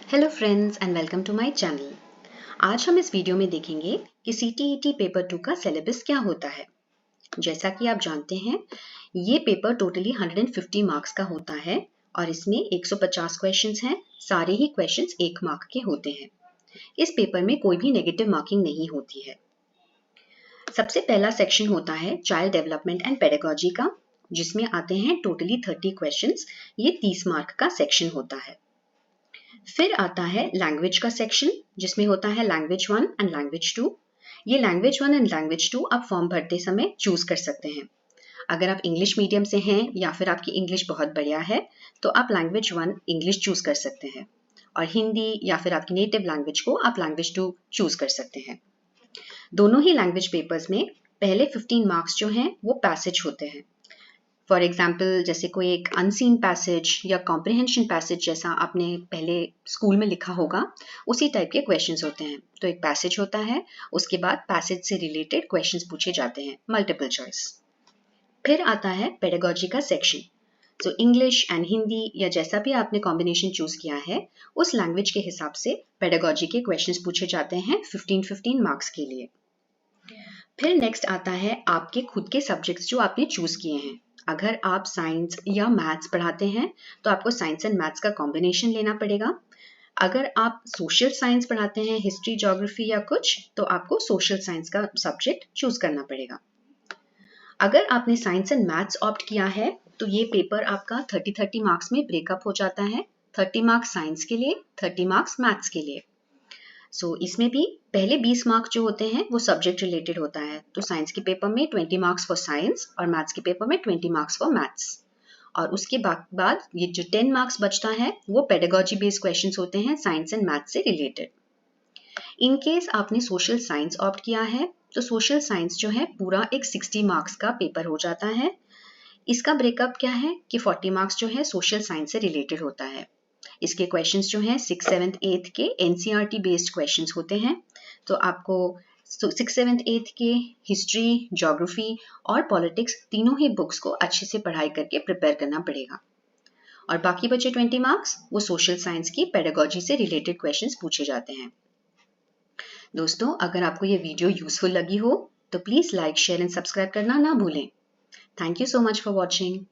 Hello friends and welcome to my channel. आज हम इस वीडियो में देखेंगे कि CTET पेपर 2 का सिलेबस क्या होता है। जैसा कि आप जानते हैं, ये पेपर टोटली 150 मार्क्स का होता है और इसमें 150 क्वेश्चंस हैं। सारे ही क्वेश्चंस 1 मार्क के होते हैं। इस पेपर में कोई भी नेगेटिव मार्किंग नहीं होती है। सबसे पहला सेक्शन होता है चाइल्ड डेवलपमेंट एंड पेडागोजी का, जिसमें आते हैं टोटली 30 क्वेश्चंस। ये 30 मार्क का सेक्शन होता है। फिर आता है लैंग्वेज का सेक्शन, जिसमें होता है लैंग्वेज 1 एंड लैंग्वेज 2। ये लैंग्वेज 1 एंड लैंग्वेज 2 आप फॉर्म भरते समय चूज कर सकते हैं। अगर आप इंग्लिश मीडियम से हैं या फिर आपकी इंग्लिश बहुत बढ़िया है तो आप लैंग्वेज 1 इंग्लिश चूज कर सकते हैं, और हिंदी या फिर आपकी नेटिव लैंग्वेज को आप लैंग्वेज 2 चूज कर सकते हैं। दोनों ही लैंग्वेज पेपर्स में पहले 15 मार्क्स जो हैं वो पैसेज होते हैं। फॉर एग्जाम्पल, जैसे कोई एक अनसीन पैसेज या कॉम्प्रिहेंशन पैसेज जैसा आपने पहले स्कूल में लिखा होगा, उसी टाइप के क्वेश्चंस होते हैं। तो एक पैसेज होता है, उसके बाद पैसेज से रिलेटेड क्वेश्चंस पूछे जाते हैं, मल्टीपल चॉइस। फिर आता है पेडागोजी का सेक्शन। तो इंग्लिश एंड हिंदी या जैसा भी आपने कॉम्बिनेशन चूज किया है, उस लैंग्वेज के हिसाब से पेडागोजी के क्वेश्चंस पूछे जाते हैं 15-15 मार्क्स के लिए। फिर नेक्स्ट आता है आपके खुद के सब्जेक्ट्स जो आपने चूज किए हैं। अगर आप साइंस या मैथ्स पढ़ाते हैं तो आपको साइंस एंड मैथ्स का कॉम्बिनेशन लेना पड़ेगा। अगर आप सोशल साइंस पढ़ाते हैं, हिस्ट्री, ज्योग्राफी या कुछ, तो आपको सोशल साइंस का सब्जेक्ट चूज करना पड़ेगा। अगर आपने साइंस एंड मैथ्स ऑप्ट किया है तो ये पेपर आपका 30-30 मार्क्स में ब्रेकअप हो जाता है। 30 मार्क्स साइंस के लिए, 30 मार्क्स मैथ्स के लिए। इसमें भी पहले 20 मार्क्स जो होते हैं वो सब्जेक्ट रिलेटेड होता है। तो साइंस के पेपर में 20 मार्क्स फॉर साइंस और मैथ्स के पेपर में 20 मार्क्स फॉर मैथ्स। और उसके बाद ये जो 10 मार्क्स बचता है वो पेडागोजी बेस्ड क्वेश्चंस होते हैं साइंस एंड मैथ्स से रिलेटेड। इन केस आपने सोशल साइंस ऑप्ट किया है तो सोशल साइंस जो है पूरा एक 60 मार्क्स का पेपर हो जाता है। इसका ब्रेकअप क्या है कि 40 मार्क्स जो है सोशल साइंस से रिलेटेड होता है। इसके क्वेश्चंस जो हैं 6th 7th 8th के NCERT बेस्ड क्वेश्चंस होते हैं। तो आपको 6th 7th 8th के हिस्ट्री, ज्योग्राफी और पॉलिटिक्स तीनों ही बुक्स को अच्छे से पढ़ाई करके प्रिपेयर करना पड़ेगा। और बाकी बचे 20 मार्क्स वो सोशल साइंस की पेडागोजी से रिलेटेड क्वेश्चंस पूछे जाते हैं। दोस्तों, अगर आपको ये वीडियो यूजफुल लगी हो तो please like, share and subscribe करना ना भूलें। Thank you so much for watching.